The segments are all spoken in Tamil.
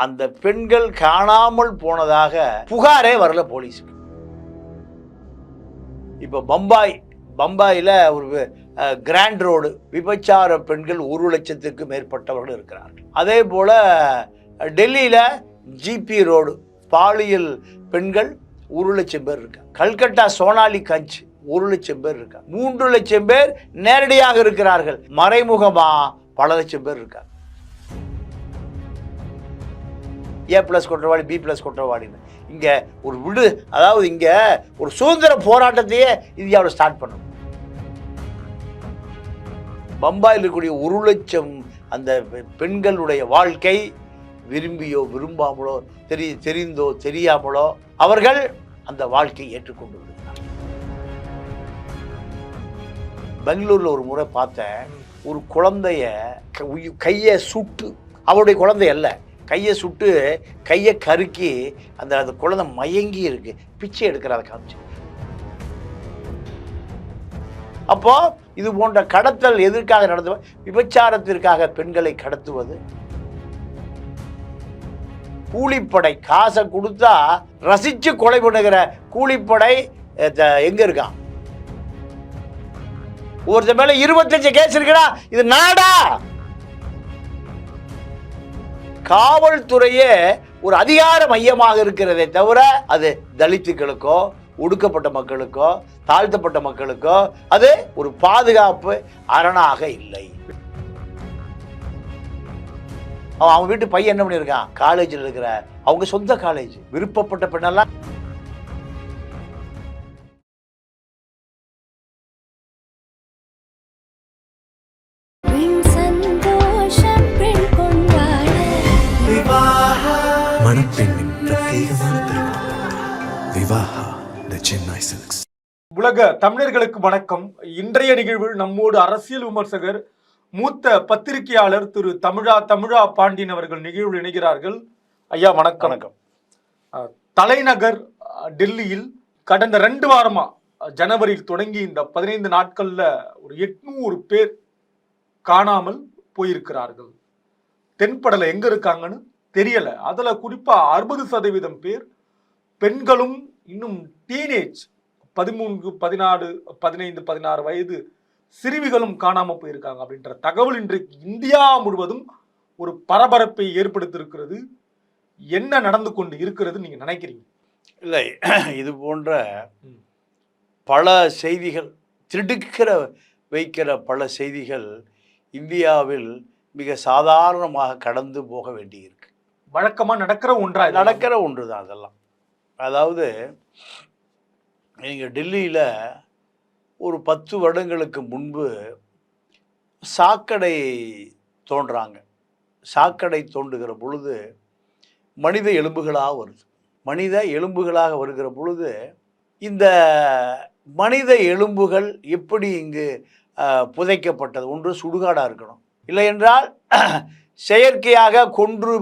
அந்த பெண்கள் காணாமல் போனதாக புகாரே வரல போலீஸுக்கு. இப்போ பம்பாயில் ஒரு கிராண்ட் ரோடு விபச்சார பெண்கள் 1,00,000க்கு மேற்பட்டவர்கள் இருக்கிறார்கள். அதே போல் டெல்லியில் ஜிபி ரோடு பாலியல் பெண்கள் 1,00,000 பேர் இருக்காங்க. கல்கட்டா சோனாலி கஞ்ச் 1,00,000 பேர் இருக்காங்க. 3,00,000 பேர் நேரடியாக இருக்கிறார்கள். மறைமுகமா பல லட்சம் பேர் இருக்காங்க. A+ குற்றவாளி B+ குற்றவாளின்னு இங்கே ஒரு அதாவது இங்கே ஒரு சுதந்திர போராட்டத்தையே இந்தியாவில் ஸ்டார்ட் பண்ணணும். பம்பாயில் இருக்கக்கூடிய 1,00,000 அந்த பெண்களுடைய வாழ்க்கை விரும்பியோ விரும்பாமலோ தெரிந்தோ தெரியாமலோ அவர்கள் அந்த வாழ்க்கையை ஏற்றுக்கொண்டு விடுகிறார். பெங்களூரில் ஒரு முறை பார்த்தேன், ஒரு குழந்தைய கையை சுட்டு, அவருடைய குழந்தை அல்ல, கையை சுட்டு கையை கருக்கி அந்த குழந்தை மயங்கி இருக்கு, பிச்சை எடுக்கிறத காமிச்சு. அப்போ இது போன்ற கடத்தல் எதற்காக நடத்துவது? விபச்சாரத்திற்காக பெண்களை கடத்துவது. கூலிப்படை காசை கொடுத்தா ரசிச்சு கொலை பண்ணுகிற கூலிப்படை எங்க இருக்கான்? ஒருத்தர் மேல 25 கேஸ் இருக்குடா, இது நாடா? காவல்துறையே ஒரு அதிகார மையமாக இருக்கிறதே தவிர அது தலித்துக்களுக்கோ ஒடுக்கப்பட்ட மக்களுக்கோ தாழ்த்தப்பட்ட மக்களுக்கோ அது ஒரு பாதுகாப்பு அரணாக இல்லை. அவன் வீட்டு பையன் என்ன பண்ணியிருக்கான்? காலேஜில் இருக்கிற அவங்க சொந்த காலேஜ், விருப்பப்பட்ட பெண்ணெல்லாம் மணப்பெண்ணின் பிரத்யேகமான திருமணம் விவாஹா தி சென்னை சில்க்ஸ். உலக தமிழர்களுக்கு வணக்கம். இன்றைய நிகழ்வில் நம்மோடு அரசியல் விமர்சகர் மூத்த பத்திரிகையாளர் திரு தமிழா பாண்டியன் அவர்கள் நிகழ்வில் இணைகிறார்கள். ஐயா வணக்கம். வணக்கம். தலைநகர் டெல்லியில் கடந்த 2 வாரமா ஜனவரியில் தொடங்கி இந்த 15 நாட்கள்ல ஒரு 800 பேர் காணாமல் போயிருக்கிறார்கள். தென்படல எங்க இருக்காங்கன்னு தெரியல. அதுல குறிப்பா 60% பேர் பெண்களும் இன்னும் டீனேஜ் 13, 14, 15, 16 வயது சிறுமிகளும் காணாம போயிருக்காங்க அப்படின்ற தகவல் இன்றைக்கு இந்தியா முழுவதும் ஒரு பரபரப்பை ஏற்படுத்தியிருக்கிறது. என்ன நடந்து கொண்டு இருக்கிறது நீங்க நினைக்கிறீங்க? இல்லை, இது போன்ற பல செய்திகள், திடுக்கிற வைக்கிற பல செய்திகள் இந்தியாவில் மிக சாதாரணமாக கடந்து போக வேண்டியிருக்கு. வழக்கமாக நடக்கிற ஒன்று தான் அதெல்லாம். அதாவது நீங்கள் டெல்லியில் ஒரு 10 வருடங்களுக்கு முன்பு சாக்கடை தோன்றாங்க. சாக்கடை தோன்றுகிற பொழுது மனித எலும்புகளாக வருது. மனித எலும்புகளாக வருகிற பொழுது இந்த மனித எலும்புகள் எப்படி இங்கு புதைக்கப்பட்டது? ஒன்று சுடுகாடாக இருக்கணும், இல்லை என்றால் செயற்கையாக கொன்று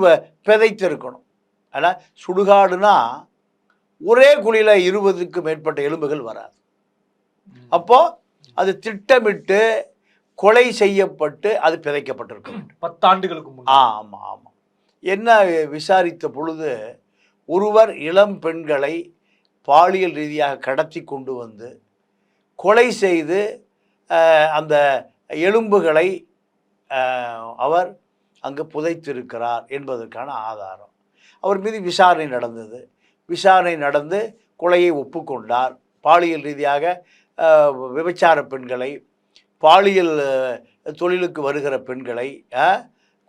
பிதைத்திருக்கணும். ஆனால் சுடுகாடுனா ஒரே குழியில் 20க்கு மேற்பட்ட எலும்புகள் வராது. அப்போ அது திட்டமிட்டு கொலை செய்யப்பட்டு அது பிதைக்கப்பட்டிருக்கும். 10 ஆண்டுகளுக்கு முன்னாடி. ஆமாம் ஆமாம். என்ன விசாரித்த பொழுது ஒருவர் இளம் பெண்களை பாலியல் ரீதியாக கடத்தி கொண்டு வந்து கொலை செய்து அந்த எலும்புகளை அவர் அங்கு புதைத்திருக்கிறார் என்பதற்கான ஆதாரம். அவர் மீது விசாரணை நடந்தது. விசாரணை நடந்து கொலையை ஒப்புக்கொண்டார். பாலியல் ரீதியாக விபச்சார பெண்களை, பாலியல் தொழிலுக்கு வருகிற பெண்களை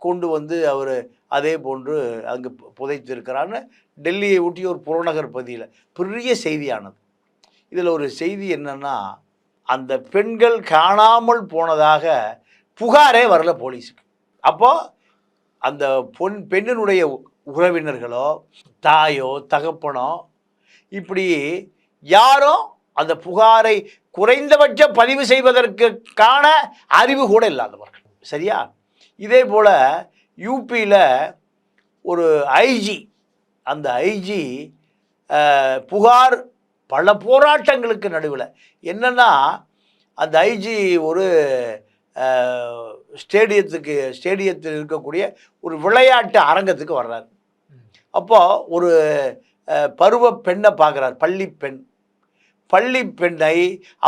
கொண்டு வந்து அவர் அதே போன்று அங்கு புதைத்திருக்கிறார்னு டெல்லியை ஒட்டிய ஒரு புறநகர் பகுதியில் பெரிய செய்தியானது. இதில் ஒரு செய்தி என்னன்னா, அந்த பெண்கள் காணாமல் போனதாக புகாரே வரல போலீஸுக்கு. அப்போது அந்த பெண்ணினுடைய உறவினர்களோ தாயோ தகப்பனோ இப்படி யாரும் அந்த புகாரை குறைந்தபட்ச பதிவு செய்வதற்கான அறிவு கூட இல்லாதவர்கள். சரியா? இதே போல் யூபியில் ஒரு ஐஜி, அந்த ஐஜி புகார் பல போராட்டங்களுக்கு நடுவில் என்னென்னா, அந்த ஐஜி ஒரு ஸ்டேடியத்தில் இருக்கக்கூடிய ஒரு விளையாட்டு அரங்கத்துக்கு வர்றாரு. அப்போ ஒரு பருவ பெண்ணை பார்க்குறார், பள்ளி பெண்ணை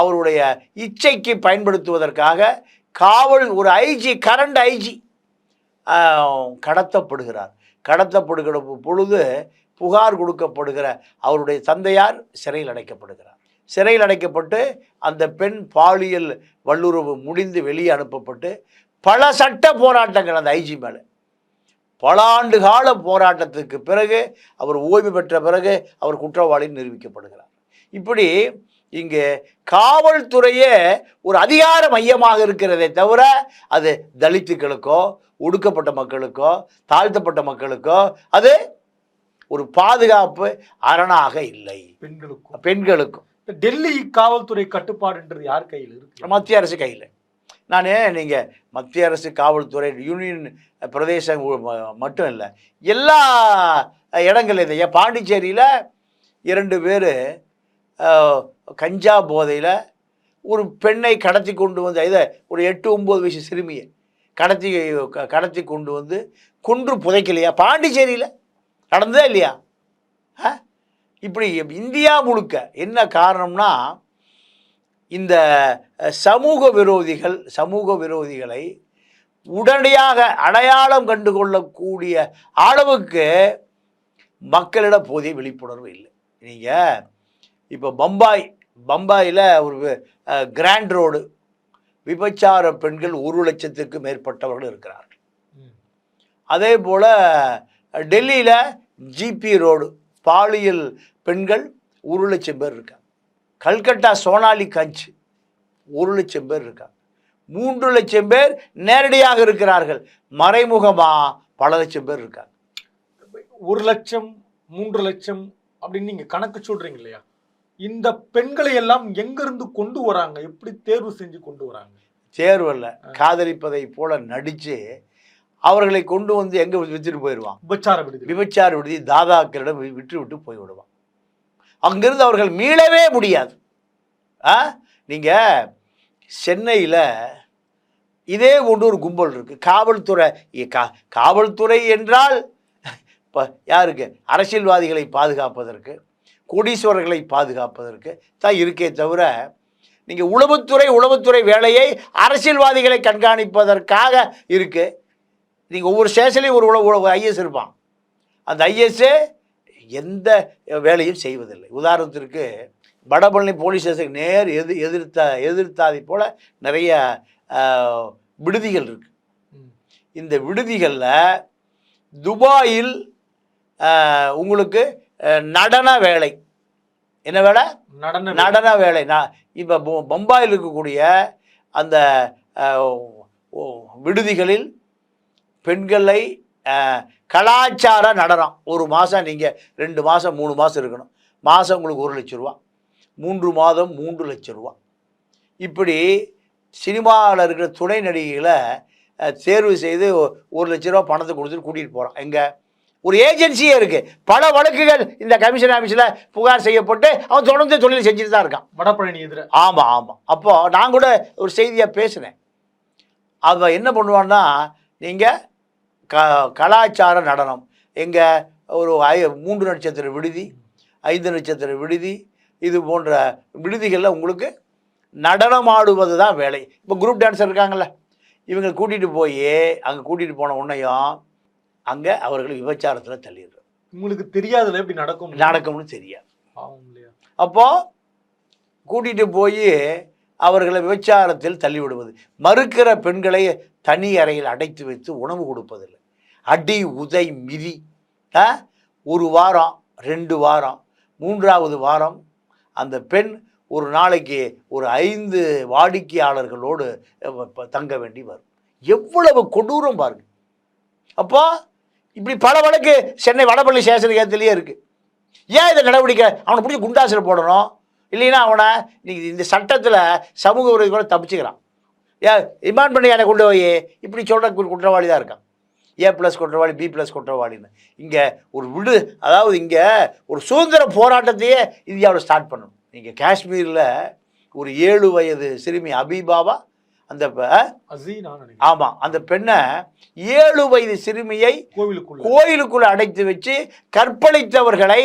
அவருடைய இச்சைக்கு பயன்படுத்துவதற்காக ஒரு ஐஜி, கரண்ட் ஐஜி கடத்தப்படுகிற பொழுது புகார் கொடுக்கப்படுகிற அவருடைய தந்தையார் சிறையில் அடைக்கப்பட்டு அந்த பெண் பாலியல் வல்லுறவு முடிந்து வெளியே அனுப்பப்பட்டு பல சட்ட போராட்டங்கள் அந்த ஐஜி மேலே, பல ஆண்டு கால போராட்டத்துக்கு பிறகு அவர் ஓய்வு பெற்ற பிறகு அவர் குற்றவாளி நிரூபிக்கப்படுகிறார். இப்படி இங்கே காவல்துறையே ஒரு அதிகார மையமாக இருக்கிறதே தவிர அது தலித்துக்களுக்கோ ஒடுக்கப்பட்ட மக்களுக்கோ தாழ்த்தப்பட்ட மக்களுக்கோ அது ஒரு பாதுகாப்பு அரணாக இல்லை. பெண்களுக்கும் டெல்லி காவல்துறை கட்டுப்பாடுன்றது யார் கையில் இருக்கு? மத்திய அரசு கையில். நீங்கள் மத்திய அரசு காவல்துறை யூனியன் பிரதேசம் மட்டும் இல்லை, எல்லா இடங்கள்லையும் பாண்டிச்சேரியில் 2 பேர் கஞ்சா போதையில் ஒரு பெண்ணை கடத்தி கொண்டு வந்து, இதை ஒரு 8-9 வயசு சிறுமியை கடத்தி கொண்டு வந்து கொன்று புதைக்கலையா? பாண்டிச்சேரியில் நடந்ததா இல்லையா? இப்படி இந்தியா முழுக்க என்ன காரணம்னா, இந்த சமூக விரோதிகளை உடனடியாக அடையாளம் கண்டு கொள்ளக்கூடிய அளவுக்கு மக்களிடம் போதிய விழிப்புணர்வு இல்லை. நீங்கள் இப்போ பம்பாயில் ஒரு கிராண்ட் ரோடு விபச்சார பெண்கள் 1 லட்சத்திற்கு மேற்பட்டவர்கள் இருக்கிறார்கள். அதே போல் டெல்லியில் ஜிபி ரோடு பாலியல் பெண்கள் 1 லட்சம் பேர் இருக்காங்க. கல்கட்டா சோனாலி கஞ்ச் 1 லட்சம் பேர் இருக்காங்க. 3 லட்சம் பேர் நேரடியாக இருக்கிறார்கள், மறைமுகமாக பல லட்சம் பேர் இருக்காங்க. 1 லட்சம் 3 லட்சம் அப்படின்னு நீங்கள் கணக்கு சொல்கிறீங்க இல்லையா? இந்த பெண்களை எல்லாம் எங்கிருந்து கொண்டு வராங்க? எப்படி தேர்வு செஞ்சு கொண்டு வராங்க? தேர்வல்ல, காதலிப்பதை போல நடித்து அவர்களை கொண்டு வந்து எங்கே விற்றுட்டு போயிடுவான்? விபச்சார விடுதி தாதாக்களிடம் விட்டு போய்விடுவான். அங்கிருந்து அவர்கள் மீளவே முடியாது. நீங்கள் சென்னையில் இதே போன்று ஒரு கும்பல் இருக்குது. காவல்துறை என்றால் இப்போ யாருக்கு? அரசியல்வாதிகளை பாதுகாப்பதற்கு, கோடீஸ்வரர்களை பாதுகாப்பதற்கு தான் இருக்கே தவிர, நீங்கள் உளவுத்துறை வேலையை அரசியல்வாதிகளை கண்காணிப்பதற்காக இருக்குது. நீங்கள் ஒவ்வொரு ஸ்டேஷன்லையும் ஒரு ஐஎஸ் இருப்பான். அந்த ஐஎஸ்ஸே எந்த வேலையும் செய்வதில்லை. உதாரணத்திற்கு வடபழனி போலீஸ் ஸ்டேஷனுக்கு நேர் எதிர்த்தாதி போல் நிறைய விடுதிகள் இருக்குது. இந்த விடுதிகளில் துபாயில் உங்களுக்கு நடன வேலை, என்ன வேலை? நடன வேலை. இப்போ பம்பாயில் இருக்கக்கூடிய அந்த விடுதிகளில் பெண்களை கலாச்சார நடனம் 1 மாதம், நீங்கள் 2 மாதம் 3 மாதம் இருக்கணும். மாதம் உங்களுக்கு 1 லட்சம் ரூபா, 3 மாதம் 3 லட்சம் ரூபா. இப்படி சினிமாவில் இருக்கிற துணை நடிகைகளை தேர்வு செய்து 1 லட்ச ரூபா பணத்தை கொடுத்துட்டு கூட்டிகிட்டு போகிறான். எங்கே? ஒரு ஏஜென்சியே இருக்குது. பல வழக்குகள் இந்த கமிஷன் ஆஃபீஸில் புகார் செய்யப்பட்டு அவன் தொடர்ந்து தொழில் செஞ்சுட்டு தான் இருக்கான். வடபழனி எதிர. ஆமாம். அப்போது நான் கூட ஒரு செய்தியாக பேசினேன். அவன் என்ன பண்ணுவான்னா, நீங்கள் கலாச்சார நடனம் எங்கே ஒரு 3 நட்சத்திர விடுதி, 5 நட்சத்திர விடுதி, இது போன்ற விடுதிகளில் உங்களுக்கு நடனம் ஆடுவது தான் வேலை. இப்போ குரூப் டான்ஸர் இருக்காங்கள்ல, இவங்க கூட்டிகிட்டு போன உன்னையும் அங்கே அவர்கள் விபச்சாரத்தில் தள்ளிடுறோம். உங்களுக்கு தெரியாதுல எப்படி நடக்கும்னு தெரியாது. அப்போது கூட்டிகிட்டு போய் அவர்களை விபச்சாரத்தில் தள்ளிவிடுவது, மறுக்கிற பெண்களை தனி அறையில் அடைத்து வைத்து உணவு கொடுப்பதில்லை, அடி உதை மிதி. 1 வாரம் 2 வாரம் 3வது வாரம் அந்த பெண் ஒரு நாளைக்கு ஒரு 5 வாடிக்கையாளர்களோடு தங்க வேண்டி வரும். எவ்வளவு கொடூரம் பாருங்க. அப்போ இப்படி பல வழக்கு சென்னை வடபழனி ஸ்டேஷனுக்கு ஏற்றுலேயே இருக்குது. ஏன் இதை நடவடிக்கை? அவனை பிடிச்சி குண்டாசில் போடணும். இல்லைன்னா அவனை நீங்கள் இந்த சட்டத்தில் சமூக விரோதி கூட தப்பிச்சுக்கிறான். ரிமாண்ட் பண்ணி என்னை கொண்டு போய் இப்படி சொல்கிற குற்றவாளி தான் இருக்கான். A+ குற்றவாளி, B+ குற்றவாளின்னு. இங்கே அதாவது இங்கே ஒரு சுதந்திர போராட்டத்தையே இந்தியாவில் ஸ்டார்ட் பண்ணணும். நீங்கள் காஷ்மீரில் ஒரு 7 வயது சிறுமி அபிபாவா அந்த அசீனான்னு ஆமாம், அந்த பெண்ணை 7 வயது சிறுமியை கோயிலுக்குள்ள அடைத்து வச்சு கற்பழித்தவர்களை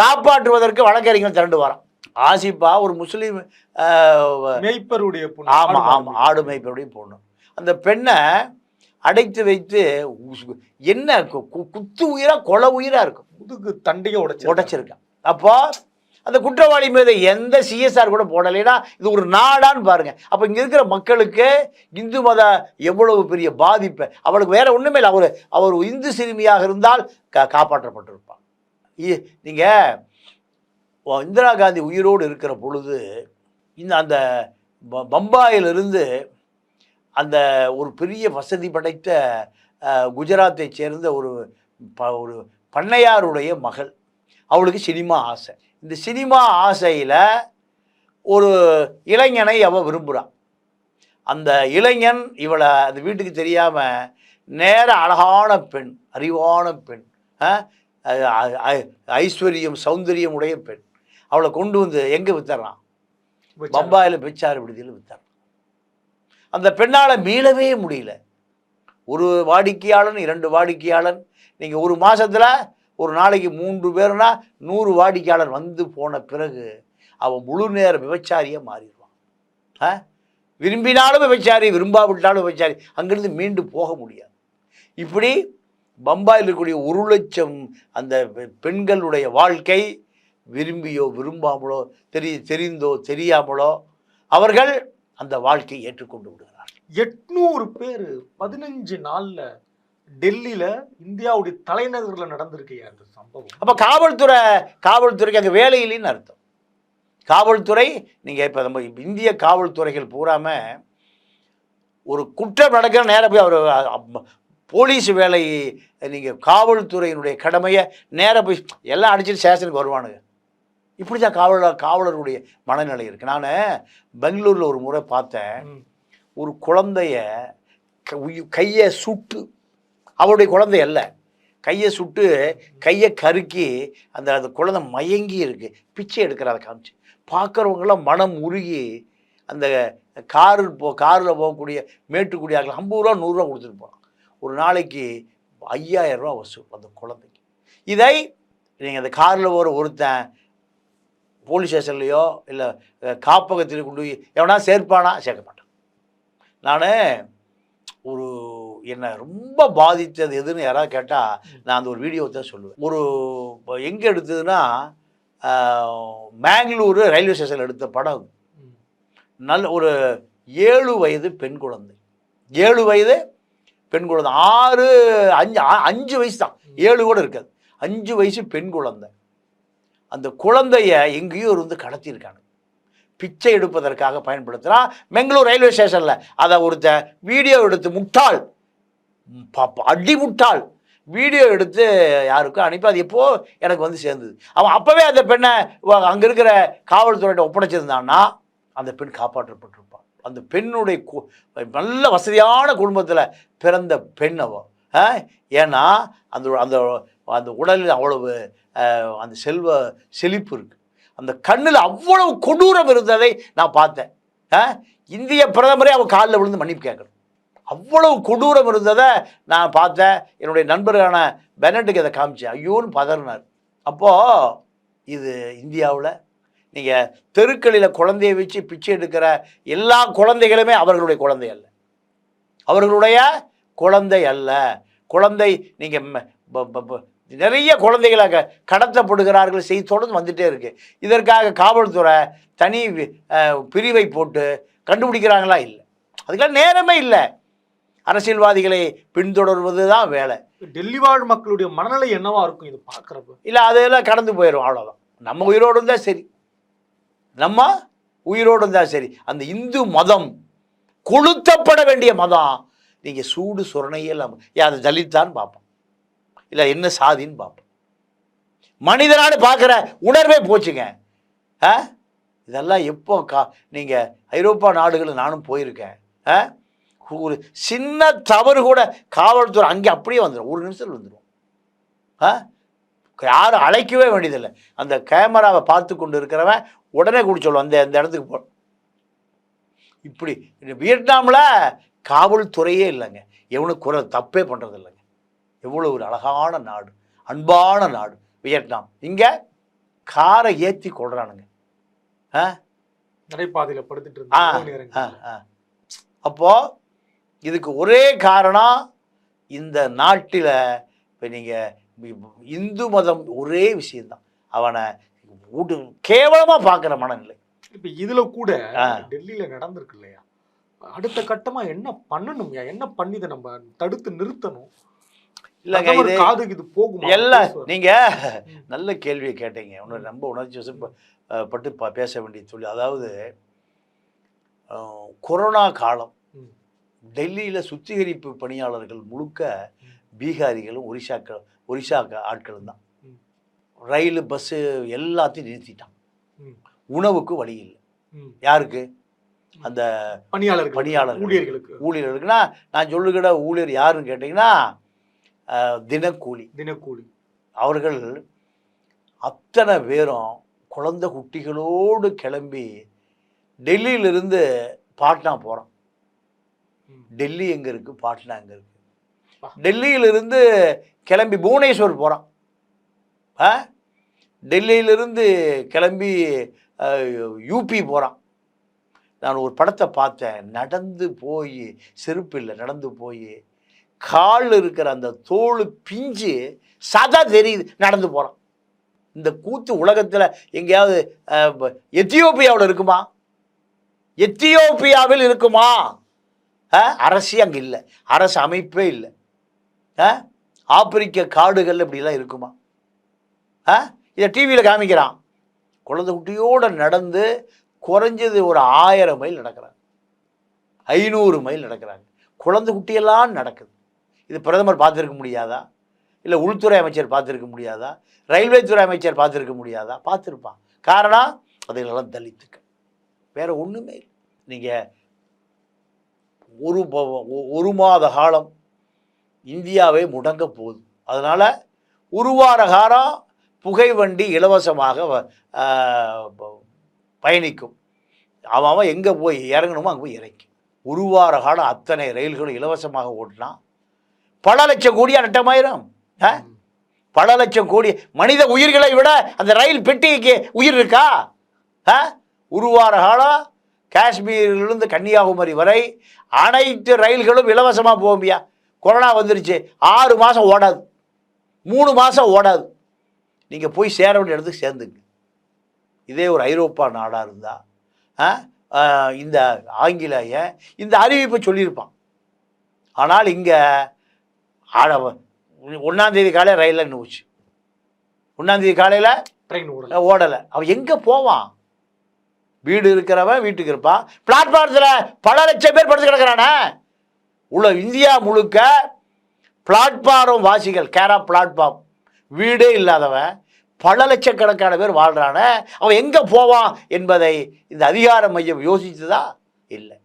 காப்பாற்றுவதற்கு வழக்கறிஞர் திரண்டு வரான். ஆசிஃபா ஒரு முஸ்லீம் மேய்ப்பருடைய ஆமாம் ஆமாம் ஆடு மேய்ப்பருடைய பொண்ணு. அந்த பெண்ணை அடைத்து வைத்து என்ன குத்து உயிரா கொலை உயிரா இருக்கும், முதுகு தண்டையை உடைச்சிருக்கான். அப்போ அந்த குற்றவாளி மீது எந்த சிஎஸ்ஆர் கூட போடலைன்னா இது ஒரு நாடான்னு பாருங்க. அப்போ இங்கே இருக்கிற மக்களுக்கு இந்து மத எவ்வளவு பெரிய பாதிப்பு. அவளுக்கு வேற ஒன்றுமே இல்லை, அவர் இந்து சிறுமியாக இருந்தால் காப்பாற்றப்பட்டிருப்பான். நீங்கள் இந்திரா காந்தி உயிரோடு இருக்கிற பொழுது அந்த பம்பாயிலிருந்து அந்த ஒரு பெரிய வசதி படைத்த குஜராத்தை சேர்ந்த ஒரு பண்ணையாருடைய மகள், அவளுக்கு சினிமா ஆசை. இந்த சினிமா ஆசையில் ஒரு இளைஞனை அவள் விரும்புகிறான். அந்த இளைஞன் இவளை அந்த வீட்டுக்கு தெரியாமல் நேர அழகான பெண், அறிவான பெண், ஐஸ்வர்யம் சௌந்தரியம் உடைய பெண், அவளை கொண்டு வந்து எங்கே வித்துறான்? பம்பாயில் பிச்சாறு விடுதியில் வித்துறான். அந்த பெண்ணால் மீளவே முடியல. ஒரு வாடிக்கையாளன் 2 வாடிக்கையாளன், நீங்கள் ஒரு மாதத்தில் ஒரு நாளைக்கு 3 பேர்னா 100 வாடிக்கையாளர் வந்து போன பிறகு அவன் முழு நேர விபச்சாரியாக மாறிடுவான். விரும்பினாலும் விபச்சாரி, விரும்பாவிட்டாலும் விபச்சாரி, அங்கிருந்து மீண்டு போக முடியாது. இப்படி பம்பாயில் இருக்கக்கூடிய 1 லட்சம் அந்த பெண்களுடைய வாழ்க்கை விரும்பியோ விரும்பாமலோ தெரிந்தோ தெரியாமலோ அவர்கள் அந்த வாழ்க்கையை ஏற்றுக்கொண்டு விடுகிறார். 800 பேர் 15 நாள்ல டெல்லியில இந்தியாவுடைய தலைநகரில் நடந்திருக்கு அந்த சம்பவம். அப்ப காவல்துறைக்கு அங்கே வேலையிலின்னு அர்த்தம். காவல்துறை நீங்கள் இப்போ நம்ம இந்திய காவல்துறைகள் பூராம ஒரு குற்றம் நடக்கிற நேரம் போய் அவர் போலீஸ் வேலை, நீங்கள் காவல்துறையினுடைய கடமையை நேராக போய் எல்லாம் அடிச்சுட்டு ஸ்டேஷனுக்கு வருவானுங்க. இப்படி தான் காவலருடைய மனநிலை இருக்குது. நான் பெங்களூரில் ஒரு முறை பார்த்தேன், ஒரு குழந்தைய கையை சுட்டு, அவருடைய குழந்தை அல்ல, கையை சுட்டு கையை கருக்கி அந்த குழந்தை மயங்கி இருக்கு, பிச்சை எடுக்கிறத காமிச்சு பார்க்குறவங்களாம் மனம் உருகி அந்த காரில் போகக்கூடிய மேட்டுக்குடியார்கள் 50 ரூபா 100 ரூபா கொடுத்துட்டு போகிறான். ஒரு நாளைக்கு 5000 ரூபா வசூல் அந்த குழந்தைக்கு. இதை நீங்கள் அந்த காரில் ஒருத்தன் போலீஸ் ஸ்டேஷன்லையோ இல்லை காப்பகத்தில் கொண்டு போய் எவனா சேர்ப்பானா? சேர்க்க மாட்டான். நான் ஒரு என்னை ரொம்ப பாதித்தது எதுன்னு யாராவது கேட்டால் நான் அந்த ஒரு வீடியோ தான் சொல்லுவேன். ஒரு எங்கே எடுத்ததுன்னா மேங்களூரு ரயில்வே ஸ்டேஷனில் எடுத்த படம். நல்ல ஒரு 7 வயது பெண் குழந்தை, 7 வயது பெண் குழந்தை, 5 வயசு தான், 7 கூட இருக்காது, 5 வயசு பெண் குழந்தை. அந்த குழந்தைய எங்கேயோ இருந்து கடத்தியிருக்காங்க, பிச்சை எடுப்பதற்காக பயன்படுத்துகிறான் பெங்களூர் ரயில்வே ஸ்டேஷனில். அதை ஒருத்த வீடியோ எடுத்து முட்டாள் அடி முட்டாள் வீடியோ எடுத்து யாருக்கும் அனுப்பி அது எப்போ எனக்கு வந்து சேர்ந்தது. அவன் அப்போவே அந்த பெண்ணை அங்கே இருக்கிற காவல்துறையிட்ட ஒப்படைச்சிருந்தான்னா அந்த பெண் காப்பாற்றப்பட்டிருப்பான். அந்த பெண்ணுடைய நல்ல வசதியான குடும்பத்தில் பிறந்த பெண் அவள். ஏன்னா அந்த அந்த அந்த உடலில் அவ்வளவு அந்த செழிப்பு இருக்குது, அந்த கண்ணில் அவ்வளவு கொடூரம் இருந்ததை நான் பார்த்தேன். இந்திய பிரதமரே அவன் காலில் விழுந்து மன்னிப்பு கேட்கணும், அவ்வளவு கொடூரம் இருந்ததை நான் பார்த்தேன். என்னுடைய நண்பரான பெனட்டுக்கு அதை காமிச்சேன், ஐயோன்னு பதறினார். அப்போது இது இந்தியாவில் நீங்கள் தெருக்களில் குழந்தையை வச்சு பிச்சை எடுக்கிற எல்லா குழந்தைகளுமே அவர்களுடைய குழந்தை அல்ல, அவர்களுடைய குழந்தை அல்ல. குழந்தை நீங்கள் நிறைய குழந்தைகளாக கடத்தப்படுகிறார்கள், செய்தி தொடர்ந்து வந்துகிட்டே இருக்குது. இதற்காக காவல்துறை தனி பிரிவை போட்டு கண்டுபிடிக்கிறாங்களா? இல்லை, அதுக்கெல்லாம் நேரமே இல்லை. அரசியல்வாதிகளை பின்தொடர்வது தான் வேலை. டெல்லி வாழ் மக்களுடைய மனநிலை என்னவா இருக்கும் இது பார்க்குறப்ப? இல்லை, அதெல்லாம் கடந்து போயிடும், அவ்வளோதான். நம்ம உயிரோடு இருந்தால் சரி, நம்ம உயிரோடு இருந்தால் சரி. அந்த இந்து மதம் கொளுத்தப்பட வேண்டிய மதம். நீங்கள் சூடு சுரணையே இல்லாமல் அது தலித்தான்னு பார்ப்போம், இல்லை என்ன சாதின்னு பார்ப்போம். மனிதனானு பார்க்குற உணர்வே போச்சுங்க. இதெல்லாம் எப்போ நீங்கள் ஐரோப்பா நாடுகளில் நானும் போயிருக்கேன். ஒரு சின்ன தவறு கூட காவல்துறை அங்கே அப்படியே வந்துடும், ஒரு நிமிஷத்தில் வந்துடும். யாரும் அழைக்கவே வேண்டியதில்லை. அந்த கேமராவை பார்த்து கொண்டு இருக்கிறவன் உடனே கூட சொல்லுவான், அந்த இடத்துக்கு போ. இப்படி வியட்நாமில் காவல்துறையே இல்லைங்க, எவனுக்கு தப்பே பண்ணுறது இல்லைங்க. எவ்வளோ ஒரு அழகான நாடு, அன்பான நாடு வியட்நாம். இங்கே காரை ஏற்றி கொள்றானுங்க. நடைபாதையில் படுத்துட்டு அப்போ இதுக்கு ஒரே காரணம், இந்த நாட்டில் இப்போ நீங்கள் இந்து மதம் ஒரே விஷயம்தான், அவனை கேவலமாக பார்க்குற மனநிலை. இப்போ இதில் கூட டெல்லியில் நடந்திருக்கு இல்லையா, அடுத்த கட்டமாக என்ன பண்ணணும், என்ன பண்ணி இதை நம்ம தடுத்து நிறுத்தணும்? இல்லைங்க, இது காதுக்கு இது போகும் எல்லாம் நீங்கள் நல்ல கேள்வியை கேட்டீங்க. ஒன்று ரொம்ப உணர்ச்சி வசப்பட்டு பேச வேண்டிய சொல்லி. அதாவது கொரோனா காலம் டெல்லியில் சுத்திகரிப்பு பணியாளர்கள் முழுக்க பீகாரிகளும் ஒரிசா ஆட்களும் தான். ரயில் பஸ்ஸு எல்லாத்தையும் நிறுத்திட்டான். உணவுக்கு வழி இல்லை. யாருக்கு? அந்த பணியாளர் ஊழியர்களுக்குன்னா நான் சொல்லுகிற ஊழியர் யாருன்னு கேட்டிங்கன்னா தினக்கூலி. அவர்கள் அத்தனை பேரும் குழந்தை குட்டிகளோடு கிளம்பி டெல்லியிலிருந்து பாட்னா போகிறோம். டெல்லி எங்கே இருக்குது, பாட்னா எங்கே இருக்குது? டெல்லியிலிருந்து கிளம்பி புவனேஸ்வர் போகிறான். டெல்லியிலிருந்து கிளம்பி யூபி போகிறான். நான் ஒரு படத்தை பார்த்தேன், நடந்து போய் செருப்பு இல்லை, நடந்து போய் கால் இருக்கிற அந்த தோல் பிஞ்சு சதா தெரியுது, நடந்து போகிறான். இந்த கூத்து உலகத்தில் எங்கேயாவது எத்தியோப்பியாவில் இருக்குமா? எத்தியோப்பியாவில் இருக்குமா? அரசு அங்கே இல்லை, அரசு அமைப்பே இல்லை. ஆப்பிரிக்க காடுகள் இப்படிலாம் இருக்குமா? இதை டிவியில் காமிக்கிறான். குழந்தை குட்டியோடு நடந்து குறைஞ்சது ஒரு 1000 மைல் நடக்கிறாங்க, 500 மைல் நடக்கிறாங்க. குழந்தை குட்டியெல்லாம் நடக்குது. இது பிரதமர் பார்த்துருக்க முடியாதா? இல்லை உள்துறை அமைச்சர் பார்த்துருக்க முடியாதா? ரயில்வே துறை அமைச்சர் பார்த்துருக்க முடியாதா? பார்த்துருப்பான். காரணம் அதையெல்லாம் தலித்துக்க, வேற ஒன்றுமே இல்லை. நீங்கள் ஒரு மாத காலம் இந்தியாவே முடங்க போகுது. அதனால் ஒரு வார காலம் புகை வண்டி இலவசமாக பயணிக்கும். அவன் எங்கே போய் இறங்கணுமோ அங்கே போய் இறக்கி ஒரு வார காலம் அத்தனை ரயில்களும் இலவசமாக ஓட்டினா பல லட்சம் கோடியா நட்டமாயிரும். பல லட்சம் கோடி மனித உயிர்களை விட அந்த ரயில் பெட்டிக்கு உயிர் இருக்கா? ஒரு வார காலம் காஷ்மீரிலிருந்து கன்னியாகுமரி வரை அனைத்து ரயில்களும் இலவசமாக போகும்பியா. கொரோனா வந்துருச்சு, 6 மாதம் ஓடாது, 3 மாதம் ஓடாது. நீங்கள் போய் சேர வேண்டிய இடத்துக்கு சேர்ந்துங்க. இதே ஒரு ஐரோப்பா நாடாக இருந்தால் இந்த ஆங்கிலேய இந்த அறிவிப்பை சொல்லியிருப்பான். ஆனால் இங்கே 1ஆம் தேதி காலையில் ரயிலில் நின்றுச்சு, 1ஆம் தேதி காலையில் ட்ரெயின் ஓடலை. அவன் எங்கே போவான்? வீடு இருக்கிறவன் வீட்டுக்கு இருப்பான். பிளாட்ஃபாரத்தில் பல லட்சம் பேர் படுத்து கிடக்கிறானே. இந்தியா முழுக்க பிளாட்ஃபாரம் வாசிகள், கேரா பிளாட்ஃபார்ம், வீடே இல்லாதவன் பல லட்சக்கணக்கான பேர் வாழ்கிறான. அவன் எங்கே போவான் என்பதை இந்த அதிகார மையம் யோசித்ததா? இல்லை,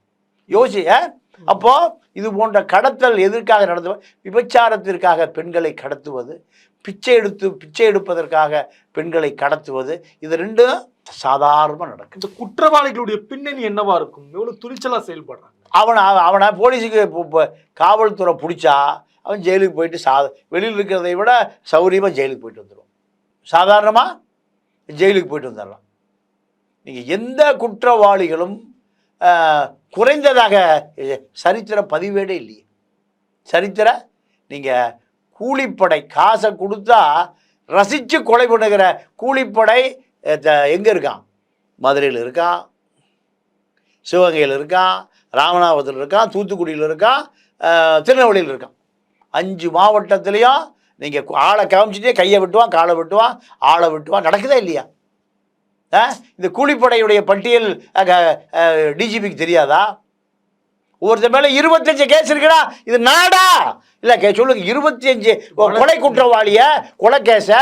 அப்போ இது போன்ற கடத்தல் எதற்காக நடந்து? விபச்சாரத்திற்காக பெண்களை கடத்துவது, பிச்சை எடுப்பதற்காக பெண்களை கடத்துவது, இது ரெண்டும் சாதாரணமாக நடக்கும். இந்த குற்றவாளிகளுடைய பின்னணி என்னவா இருக்கும்? எவ்வளவு துணிச்சலாக செயல்படுறாங்க. அவனை போலீஸுக்கு காவல்துறை பிடிச்சா அவன் ஜெயிலுக்கு போயிட்டு வெளியில் இருக்கிறதை விட சௌரியமாக ஜெயிலுக்கு போயிட்டு வந்துடுவான். சாதாரணமாக ஜெயிலுக்கு போயிட்டு வந்துடலாம். நீங்கள் எந்த குற்றவாளிகளும் குறைந்ததாக சரித்திர பதிவேடே இல்லையே. நீங்கள் கூலிப்படை காசை கொடுத்தா ரசித்து கொலை பண்ணுகிற கூலிப்படை எங்கே இருக்கான்? மதுரையில் இருக்கான், சிவகங்கையில் இருக்கான், ராமநாதபுரத்தில் இருக்கான், தூத்துக்குடியில் இருக்கான், திருநெல்வேலியில் இருக்கான். 5 மாவட்டத்துலேயும் நீங்கள் ஆளை காமிச்சிட்டே கையை வெட்டுவான், காலை வெட்டுவான், ஆளை வெட்டுவான். நடக்குதா இல்லையா? இந்த கூலிப்படையுடைய பட்டியல் டிஜிபிக்கு தெரியாதா? ஒருத்தர் மேலே 25 கேஸ் இருக்குடா, இது நாடா? இல்லை சொல்லுங்க, 25 கொலை குற்றவாளிய கொலை கேஸை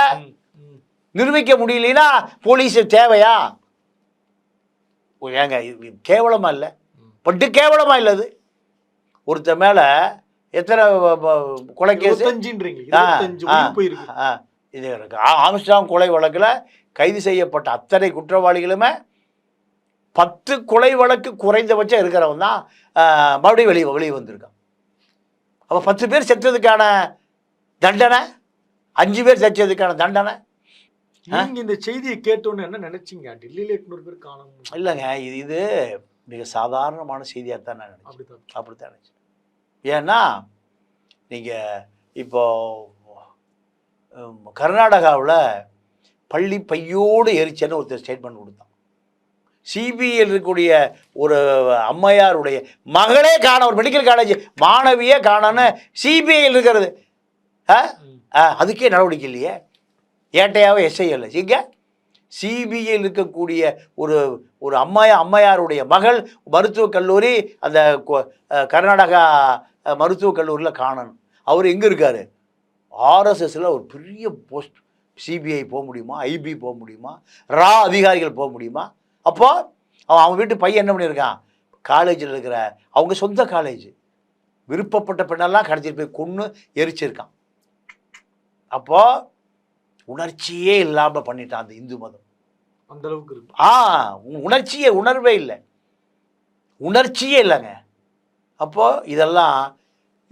நிரூபிக்க முடியலனா போலீஸ் தேவையா? ஏங்க கேவலமா இல்லை? பட்டு கேவலமா இல்லது? ஒருத்தர் மேலே எத்தனை கொலை கேஸ்? இது ஆம்ஸ்ட்ராங் கொலை வழக்கில் கைது செய்யப்பட்ட அத்தனை குற்றவாளிகளுமே 10 கொலை வழக்கு குறைந்தபட்சம் இருக்கிறவன் தான் மறுபடியும் வெளியே வந்திருக்கான். அப்போ 10 பேர் செத்ததுக்கான தண்டனை, 5 பேர் செத்ததுக்கான தண்டனை. நீங்க இந்த செய்தியை கேட்டோன்னு என்ன நினைச்சீங்க? டெல்லியில 800 பேர் காணோம். இல்லைங்க, இது மிக சாதாரணமான செய்தியாக தான் நான் நினைச்சேன். அப்படித்தான் நினச்சேன். ஏன்னா நீங்கள் இப்போ கர்நாடகாவில் பள்ளி பையோடு எரிச்சேன்னு ஒருத்தர் ஸ்டேட்மெண்ட் கொடுத்தான். சிபிஐயில் இருக்கக்கூடிய ஒரு அம்மையாருடைய மகளே காண, ஒரு மெடிக்கல் காலேஜ் மாணவியே காணன்னு சிபிஐயில் இருக்கிறது. அதுக்கே நடவடிக்கை இல்லையே. ஏட்டையாவே எஸ்ஐ இல்லை. இங்கே சிபிஐயில் இருக்கக்கூடிய ஒரு அம்மையாருடைய மகள் மருத்துவக் கல்லூரி, அந்த கர்நாடகா மருத்துவக் கல்லூரியில் காணணும். அவர் எங்கே இருக்கார்? ஆர்எஸ்எஸில் ஒரு பெரிய போஸ்ட். சிபிஐ போக முடியுமா? ஐபி போக முடியுமா? ரா அதிகாரிகள் போக முடியுமா? அப்போ அவன் வீட்டு பையன் என்ன பண்ணியிருக்கான்? காலேஜில் இருக்கிற அவங்க சொந்த காலேஜ், விருப்பப்பட்ட பெண்ணெல்லாம் கடத்திட்டு போய் கொன்று எரிச்சிருக்கான். அப்போ உணர்ச்சியே இல்லாமல் பண்ணிட்டான் அந்த இந்து மதம். அந்த அளவுக்கு இருக்கு. உணர்வே இல்லை, உணர்ச்சியே இல்லைங்க. அப்போது இதெல்லாம்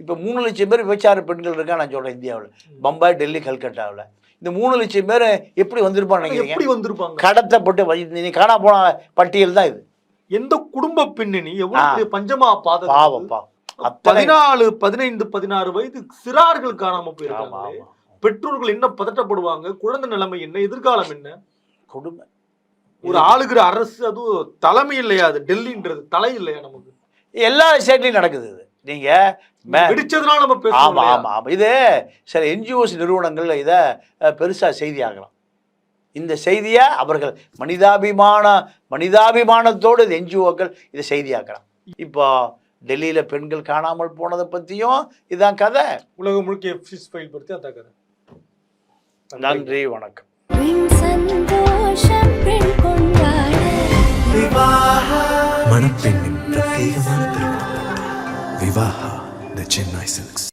இப்போ 3 லட்சம் பேர் விபச்சார பெண்கள் இருக்கா நான் சொல்கிறேன் இந்தியாவில், பம்பாய், டெல்லி, கல்கட்டாவில். இந்த 3 லட்சம் பேர் எப்படி வந்திருப்பான்னு நினைக்கிறீங்க? கடத்தப்பட்டு நீ காணா போன பட்டியல் தான் இது. எந்த குடும்ப பின்னணி, எவ்வளவு பஞ்சமா பாவம். 14, 15, 16 வயது சிறார்கள் காணாம போயிருக்காங்க. பெற்றோர்கள் என்ன பதட்டப்படுவாங்க? குழந்தை நிலைமை என்ன? எதிர்காலம் என்ன? கொடுமை. ஒரு ஆளுகிற அரசு, அதுவும் தலைமை இல்லையா? அது டெல்லின்றது தலை இல்லையா? நமக்கு எல்லா ஸ்டேட்லையும் நடக்குது இது. நீங்கள் வெடிச்சதுனால நம்ம பேசுறோம். ஆமாம். இது சில என்ஜிஓஸ் நிறுவனங்கள் இதை பெருசாக செய்தியாகலாம். இந்த செய்தியை அவர்கள் மனிதாபிமானத்தோடு இந்த என்ஜிஓக்கள் இதை செய்தியாக்கலாம். இப்போ டெல்லியில் பெண்கள் காணாமல் போனதை பற்றியும் இதான் கதை. உலகம் முழுக்க எஃப்சிஸ் ஃபைல் பற்றி அதான் கதை. நன்றி, வணக்கம். மணப்பெண்ணின் பிரத்யேகமான திருமணம் விவாஹா தி சென்னை சில்க்ஸ்.